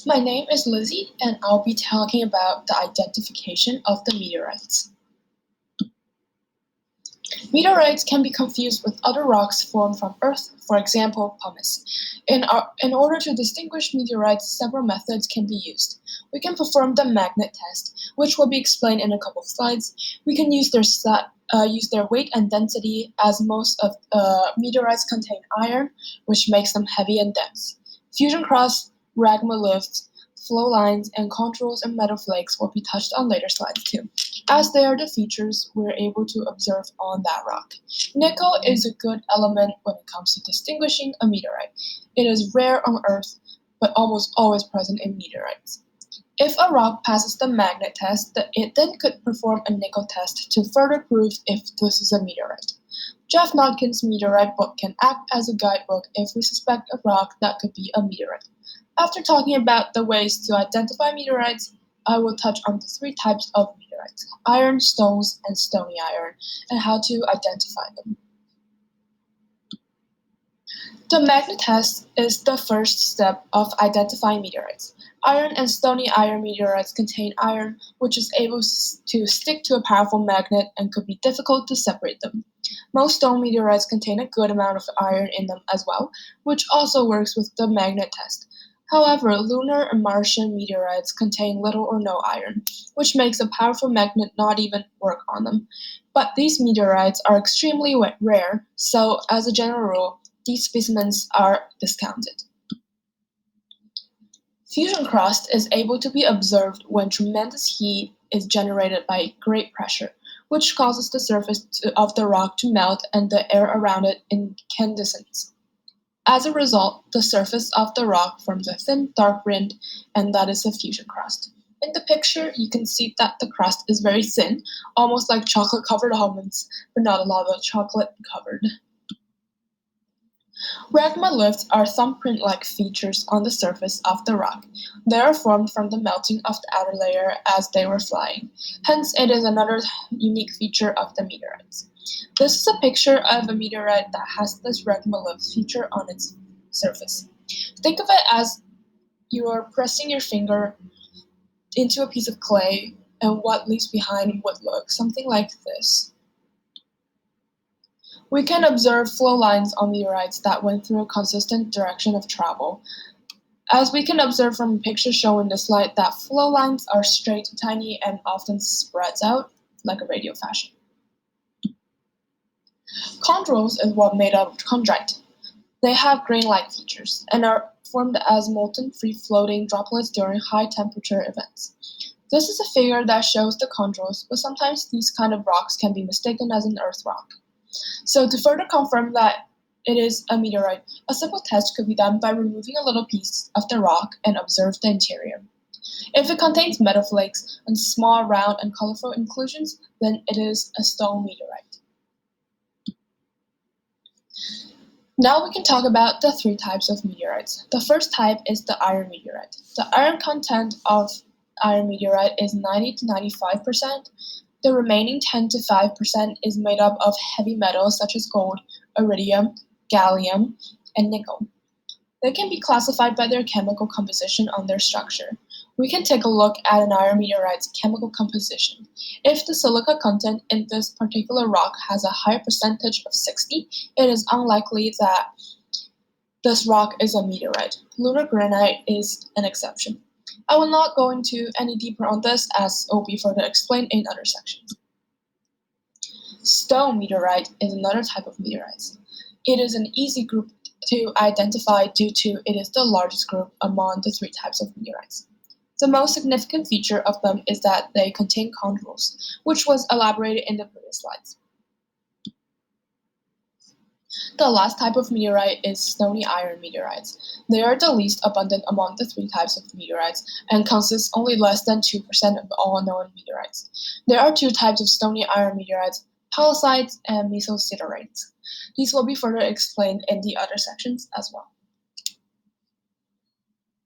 My name is Lizzie, and I'll be talking about the identification of the meteorites. Meteorites can be confused with other rocks formed from Earth, for example, pumice. In order to distinguish meteorites, several methods can be used. We can perform the magnet test, which will be explained in a couple of slides. We can use their weight and density, as most of meteorites contain iron, which makes them heavy and dense. Fusion crust, magma lifts, flow lines, and contours and metal flakes will be touched on later slides too, as they are the features we're able to observe on that rock. Nickel is a good element when it comes to distinguishing a meteorite. It is rare on Earth, but almost always present in meteorites. If a rock passes the magnet test, it then could perform a nickel test to further prove if this is a meteorite. Jeff Notkin's meteorite book can act as a guidebook if we suspect a rock that could be a meteorite. After talking about the ways to identify meteorites, I will touch on the three types of meteorites: iron, stones, and stony iron, and how to identify them. The magnet test is the first step of identifying meteorites. Iron and stony iron meteorites contain iron, which is able to stick to a powerful magnet and could be difficult to separate them. Most stone meteorites contain a good amount of iron in them as well, which also works with the magnet test. However, lunar and Martian meteorites contain little or no iron, which makes a powerful magnet not even work on them. But these meteorites are extremely rare, so as a general rule, these specimens are discounted. Fusion crust is able to be observed when tremendous heat is generated by great pressure, which causes the surface of the rock to melt and the air around it incandescence. As a result, the surface of the rock forms a thin, dark rim, and that is a fusion crust. In the picture, you can see that the crust is very thin, almost like chocolate-covered almonds, but not a lot of chocolate covered. Magma lifts are thumbprint-like features on the surface of the rock. They are formed from the melting of the outer layer as they were flying. Hence, it is another unique feature of the meteorites. This is a picture of a meteorite that has this magma lift feature on its surface. Think of it as you are pressing your finger into a piece of clay, and what leaves behind would look something like this. We can observe flow lines on meteorites that went through a consistent direction of travel. As we can observe from the picture shown in the slide, that flow lines are straight, tiny, and often spreads out like a radial fashion. Chondrules is what made up of chondrite. They have grain-like features and are formed as molten, free-floating droplets during high-temperature events. This is a figure that shows the chondrules, but sometimes these kind of rocks can be mistaken as an earth rock. So to further confirm that it is a meteorite, a simple test could be done by removing a little piece of the rock and observe the interior. If it contains metal flakes and small, round, and colorful inclusions, then it is a stone meteorite. Now we can talk about the three types of meteorites. The first type is the iron meteorite. The iron content of iron meteorite is 90 to 95%. The remaining 10 to 5% is made up of heavy metals such as gold, iridium, gallium, and nickel. They can be classified by their chemical composition on their structure. We can take a look at an iron meteorite's chemical composition. If the silica content in this particular rock has a higher percentage of 60, it is unlikely that this rock is a meteorite. Lunar granite is an exception. I will not go into any deeper on this, as it will be further explained in other sections. Stone meteorite is another type of meteorites. It is an easy group to identify due to it is the largest group among the three types of meteorites. The most significant feature of them is that they contain chondrules, which was elaborated in the previous slides. The last type of meteorite is stony iron meteorites. They are the least abundant among the three types of meteorites and consist only less than 2% of all known meteorites. There are two types of stony iron meteorites: palladides and mesositerites. These will be further explained in the other sections as well.